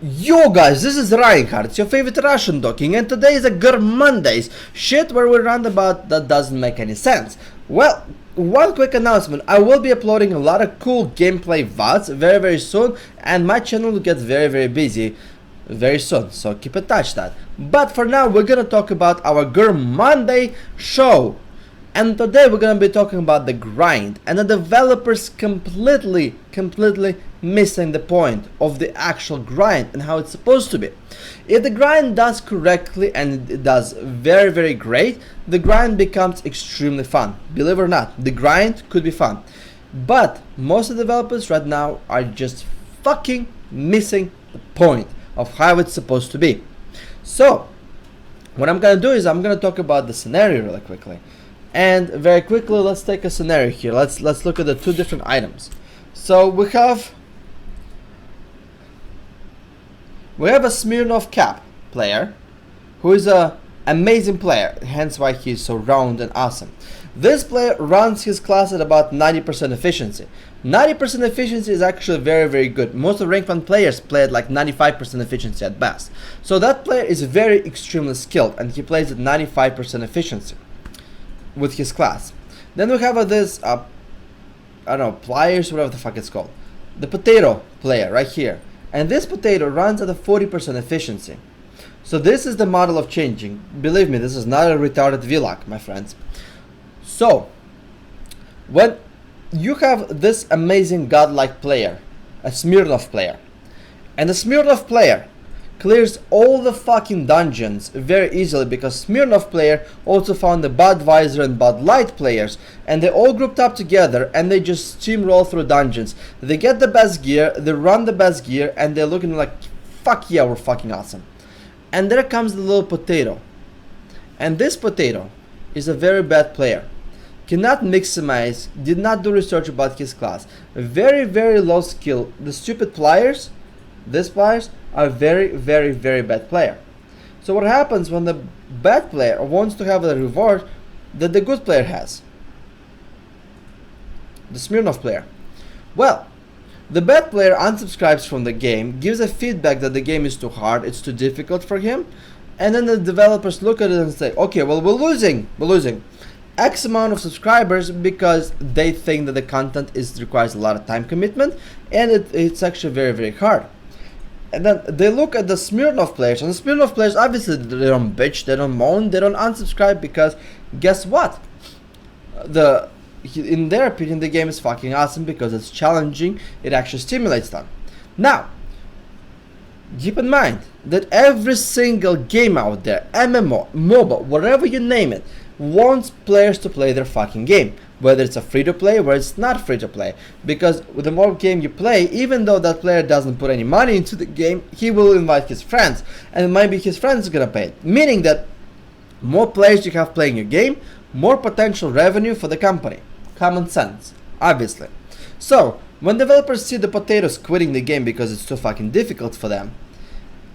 Yo guys, this is Reinhardt, your favorite Russian talking, and today is a Gur Mondays shit where we rant about that doesn't make any sense. Well, one quick announcement, I will be uploading a lot of cool gameplay VODs very soon, and my channel will get very busy very soon, so keep in touch that. But for now, we're gonna talk about our Gur Monday show. And today we're gonna be talking about the grind and the developers completely missing the point of the actual grind and how it's supposed to be. If the grind does correctly and it does very great, the grind becomes extremely fun. Believe it or not, the grind could be fun. But most of the developers right now are just fucking missing the point of how it's supposed to be. So what I'm gonna do is I'm gonna talk about the scenario really quickly. And very quickly, let's take a scenario here. Let's look at the two different items. So we have a Smirnov Cap player who is a amazing player, hence why he's so round and awesome. This player runs his class at about 90% efficiency. 90% efficiency is actually very good. Most of rank 1 players play at like 95% efficiency at best. So that player is very extremely skilled and he plays at 95% efficiency with his class. Then we have this I don't know, pliers, whatever the fuck it's called, the potato player right here, and this potato runs at a 40% efficiency. So this is the model of changing. Believe me, this is not a retarded vlog, my friends. So when you have this amazing godlike player, a Smirnov player, and the Smirnov player clears all the fucking dungeons very easily because Smirnov player also found the Budweiser and Bud Light players, and they all grouped up together and they just steamroll through dungeons. They get the best gear, they run the best gear, and they're looking like, fuck yeah, we're fucking awesome. And there comes the little potato. And this potato is a very bad player. Cannot maximize, did not do research about his class. Very low skill. The stupid pliers, these pliers, are very bad player. So what happens when the bad player wants to have the reward that the good player has? The Smirnov player. Well, the bad player unsubscribes from the game, gives a feedback that the game is too hard, it's too difficult for him, and then the developers look at it and say, okay, well, we're losing X amount of subscribers because they think that the content requires a lot of time commitment and it's actually very hard. And then they look at the Smirnov players, and the Smirnov players, obviously they don't bitch, they don't moan, they don't unsubscribe because guess what? In their opinion, the game is fucking awesome because it's challenging, it actually stimulates them. Now, keep in mind that every single game out there, MMO, MOBA, whatever you name it, wants players to play their fucking game. Whether it's a free-to-play, whether it's not free-to-play. Because the more game you play, even though that player doesn't put any money into the game, he will invite his friends. And maybe his friends are gonna pay it. Meaning that more players you have playing your game, more potential revenue for the company. Common sense, obviously. So, when developers see the potatoes quitting the game because it's too fucking difficult for them,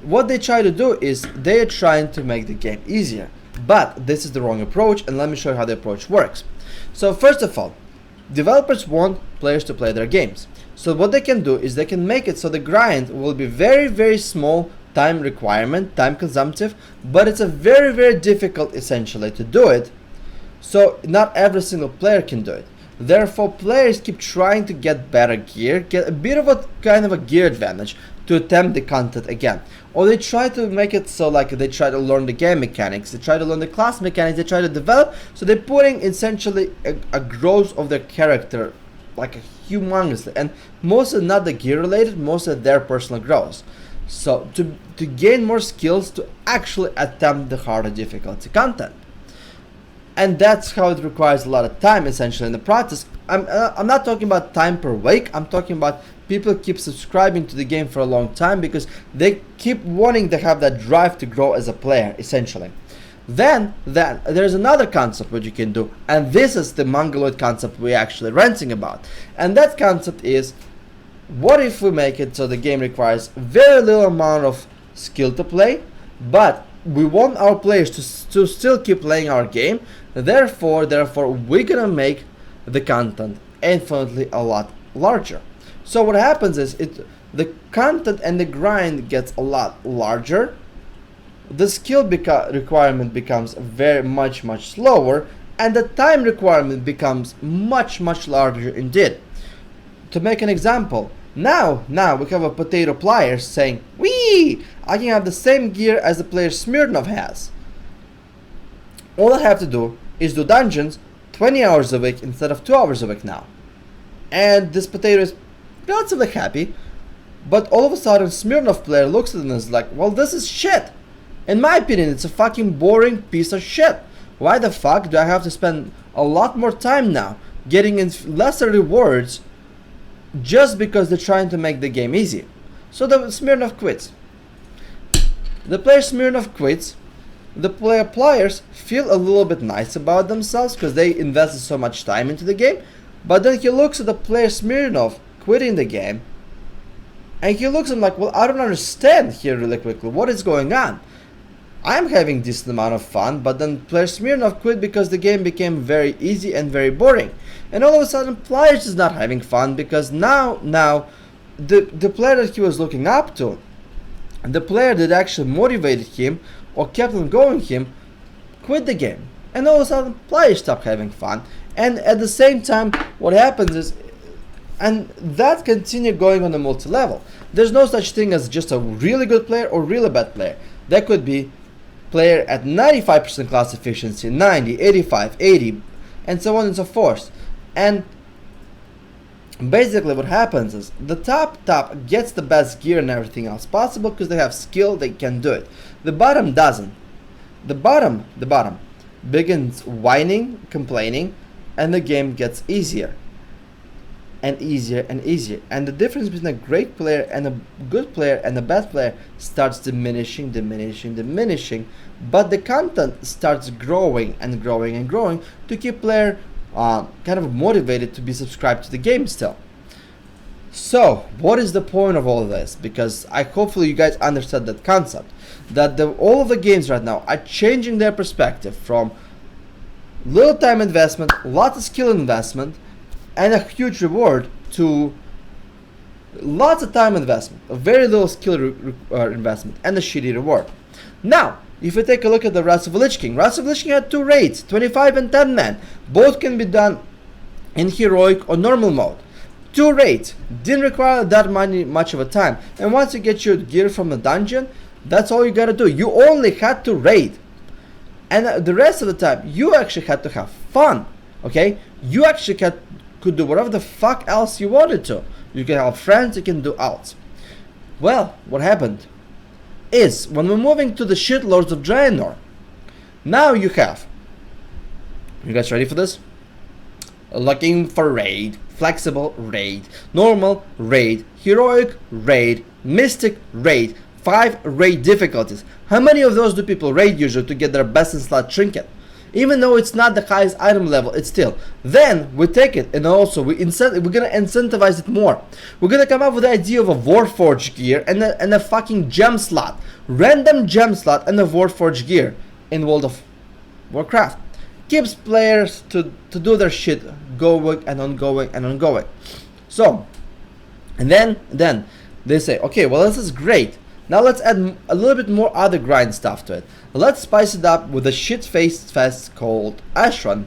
what they try to do is they are trying to make the game easier. But this is the wrong approach, and let me show you how the approach works. So first of all, developers want players to play their games. So what they can do is they can make it so the grind will be very small time requirement, time consumptive, but it's a very difficult essentially to do it. So not every single player can do it. Therefore, players keep trying to get better gear, get a bit of a kind of a gear advantage to attempt the content again. Or they try to make it so like they try to learn the game mechanics, they try to learn the class mechanics, they try to develop, so they're putting essentially a growth of their character like a humongously, and most are not the gear related, most are their personal growth. So to gain more skills to actually attempt the harder difficulty content. And that's how it requires a lot of time essentially in the process. I'm not talking about time per week, I'm talking about people keep subscribing to the game for a long time because they keep wanting to have that drive to grow as a player essentially. Then there's another concept what you can do, and this is the Mongoloid concept we're actually ranting about. And that concept is, what if we make it so the game requires very little amount of skill to play, but we want our players to still keep playing our game, therefore we're gonna make the content infinitely a lot larger. So what happens is the content and the grind gets a lot larger, the skill requirement becomes very much slower, and the time requirement becomes much larger indeed. To make an example, now we have a potato player saying, "Wee! I can have the same gear as the player Smirnov has. All I have to do is do dungeons 20 hours a week instead of 2 hours a week now." And this potato is relatively happy, but all of a sudden Smirnov player looks at it and is like, "Well, this is shit. In my opinion, it's a fucking boring piece of shit. Why the fuck do I have to spend a lot more time now getting in lesser rewards just because they're trying to make the game easy?" So the Smirnov quits. The player Smirnov quits. The players feel a little bit nice about themselves because they invested so much time into the game. But then he looks at the player Smirnov quitting the game, and he looks at him like, "Well, I don't understand here really quickly. What is going on? I'm having decent amount of fun, but then player Smirnov quit because the game became very easy and very boring." And all of a sudden, players is not having fun because now the player that he was looking up to, the player that actually motivated him or kept on going him, quit the game. And all of a sudden, players stop having fun. And at the same time, what happens is, and that continue going on a multi-level. There's no such thing as just a really good player or really bad player. There could be player at 95% class efficiency, 90, 85, 80, and so on and so forth. And basically what happens is the top gets the best gear and everything else possible because they have skill, they can do it. The bottom doesn't. The bottom begins whining, complaining, and the game gets easier and easier and easier. And the difference between a great player and a good player and a bad player starts diminishing, but the content starts growing and growing to keep player kind of motivated to be subscribed to the game still. So, what is the point of all of this? Because hopefully you guys understand that concept, that all of the games right now are changing their perspective from little time investment, lots of skill investment, and a huge reward to lots of time investment, a very little skill investment, and a shitty reward. Now, if we take a look at the Wrath of the Lich King had 2 raids, 25 and 10 man. Both can be done in heroic or normal mode. 2 raids, didn't require that much of a time. And once you get your gear from the dungeon, that's all you gotta do. You only had to raid. And the rest of the time, you actually had to have fun, okay? You actually could do whatever the fuck else you wanted to. You can have friends, you can do else. Well, what happened is, when we're moving to the shitlords of Draenor, now you guys ready for this? Looking for raid, flexible raid, normal raid, heroic raid, mystic raid, 5 raid difficulties. How many of those do people raid usually to get their best in slot trinket? Even though it's not the highest item level, it's still. Then we take it and also we're gonna incentivize it more. We're gonna come up with the idea of a Warforged gear and a fucking gem slot. Random gem slot and a Warforged gear in World of Warcraft. Keeps players to do their shit going and ongoing. So, and then they say, okay, well, this is great. Now let's add a little bit more other grind stuff to it. Let's spice it up with a shit-faced fest called Ashran.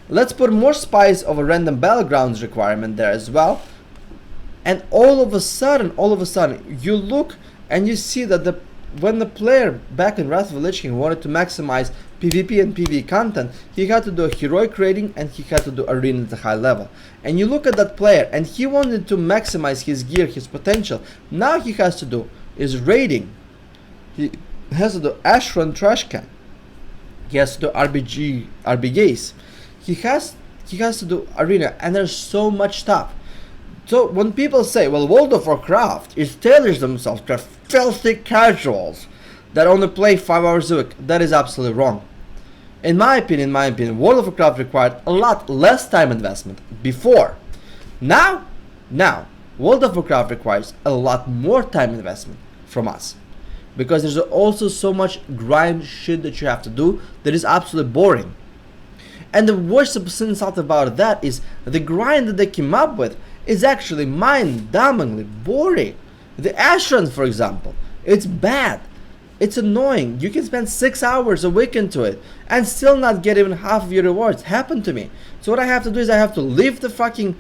Let's put more spice of a random battlegrounds requirement there as well. And all of a sudden, you look and you see that when the player back in Wrath of the Lich King wanted to maximize PvP and PvE content, he had to do a heroic raiding and he had to do arena at a high level. And you look at that player and he wanted to maximize his gear, his potential. Now he has to do is raiding. He has to do Ashran trash can. He has to do RBGs. He has to do arena, and there's so much stuff. So when people say, well, World of Warcraft is tailors themselves to filthy casuals that only play 5 hours a week, that is absolutely wrong. In my opinion, World of Warcraft required a lot less time investment before. Now, World of Warcraft requires a lot more time investment from us, because there's also so much grind shit that you have to do that is absolutely boring. And the worst insult about that is the grind that they came up with is actually mind-numbingly boring. The Asheron, for example, it's bad. It's annoying. You can spend 6 hours a week into it and still not get even half of your rewards. Happened to me. So what I have to do is I have to leave the fucking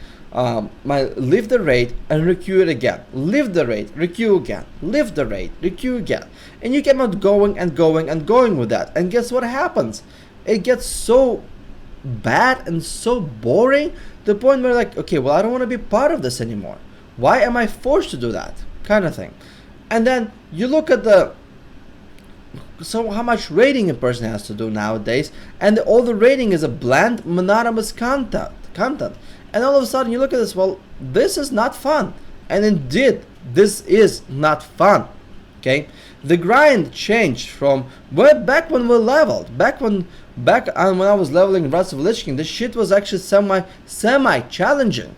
leave the raid and requeue it again. Leave the raid, requeue again. Leave the raid, requeue again. And you cannot going and going and going with that. And guess what happens? It gets so bad and so boring to the point where like, okay, well, I don't want to be part of this anymore. Why am I forced to do that? Kind of thing. And then you look at how much raiding a person has to do nowadays, and all the raiding is a bland, monotonous content. And all of a sudden you look at this, well, this is not fun. And indeed, this is not fun. Okay? The grind changed from back when we leveled, back when I was leveling Wrath of Lich King, this shit was actually semi challenging.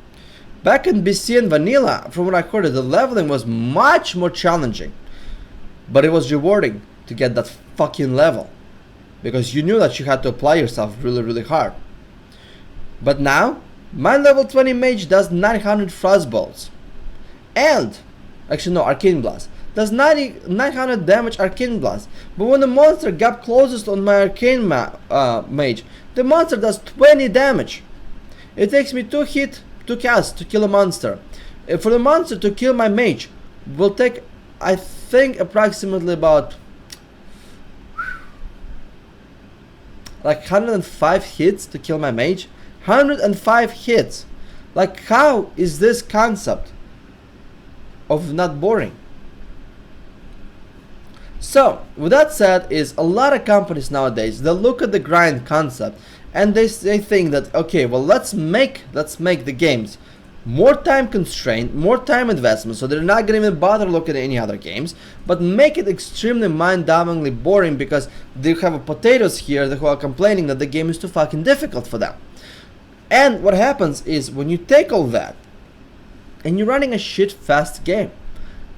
Back in BC and Vanilla, from what I heard, the leveling was much more challenging. But it was rewarding to get that fucking level, because you knew that you had to apply yourself really, really hard. But now, my level 20 mage does 900 Frostbolts. And, actually no, Arcane Blast. Does 900 damage Arcane Blast. But when the monster gap closest on my Arcane mage, the monster does 20 damage. It takes me 2 hits to cast to kill a monster. For the monster to kill my mage will take, I think, approximately about like 105 hits to kill my mage. 105 hits. Like, how is this concept of not boring? So with that said, is a lot of companies nowadays, they look at the grind concept and they think that, okay, well, let's make the games more time constrained, more time investment, so they're not gonna even bother looking at any other games, but make it extremely mind-numbingly boring because they have potatoes here who are complaining that the game is too fucking difficult for them. And what happens is when you take all that and you're running a shit fast game,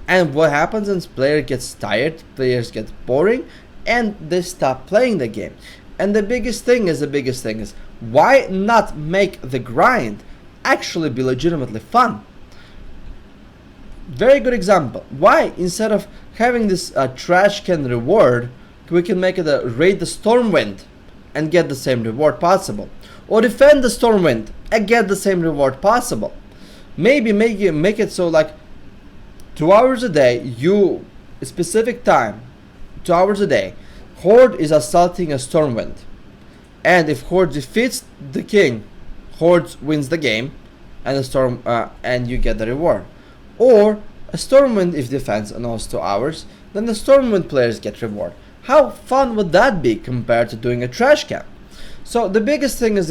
and what happens is player gets tired, players get boring, and they stop playing the game. And the biggest thing is why not make the grind actually be legitimately fun? Very good example. Why, instead of having this trash can reward, we can make it a raid the Stormwind and get the same reward possible, or defend the Stormwind and get the same reward possible. Maybe make it so like 2 hours a day, a specific time, 2 hours a day, Horde is assaulting a Stormwind, and if Horde defeats the king, Horde wins the game, and and you get the reward. Or a Stormwind if defends in those 2 hours, then the Stormwind players get reward. How fun would that be compared to doing a trash can? So the biggest thing is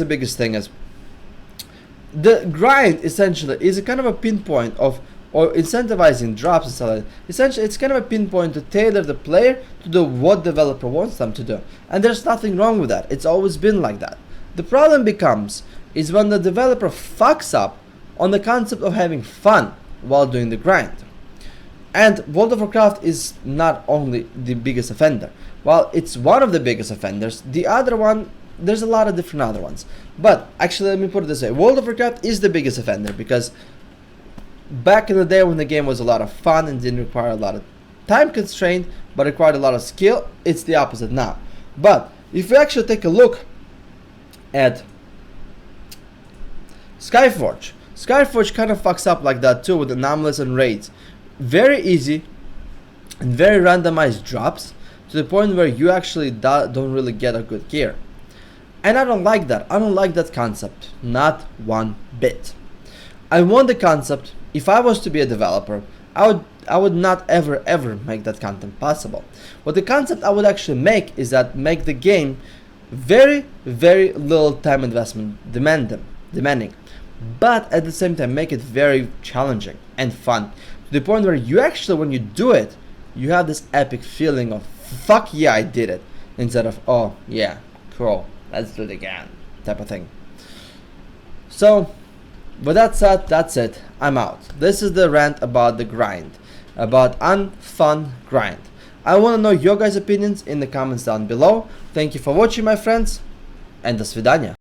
the grind essentially is a kind of a pinpoint of, or incentivizing drops and stuff like that. Essentially, it's kind of a pinpoint to tailor the player to do what developer wants them to do. And there's nothing wrong with that. It's always been like that. The problem becomes is when the developer fucks up on the concept of having fun while doing the grind. And World of Warcraft is not only the biggest offender. While it's one of the biggest offenders, the other one, there's a lot of different other ones. But actually, let me put it this way. World of Warcraft is the biggest offender because back in the day when the game was a lot of fun and didn't require a lot of time constraint, but required a lot of skill, it's the opposite now. But if we actually take a look at Skyforge kind of fucks up like that too with anomalies and raids. Very easy and very randomized drops to the point where you actually don't really get a good gear. And I don't like that. I don't like that concept. Not one bit. I want the concept. If I was to be a developer, I would not ever make that content possible. What the concept I would actually make is that make the game very little time investment demanding, but at the same time make it very challenging and fun to the point where you actually, when you do it, you have this epic feeling of fuck yeah, I did it, instead of oh yeah, cool, let's do it again type of thing. So with that said, that's it. I'm out. This is the rant about the grind, about unfun grind. I want to know your guys' opinions in the comments down below. Thank you for watching, my friends, and до свидания.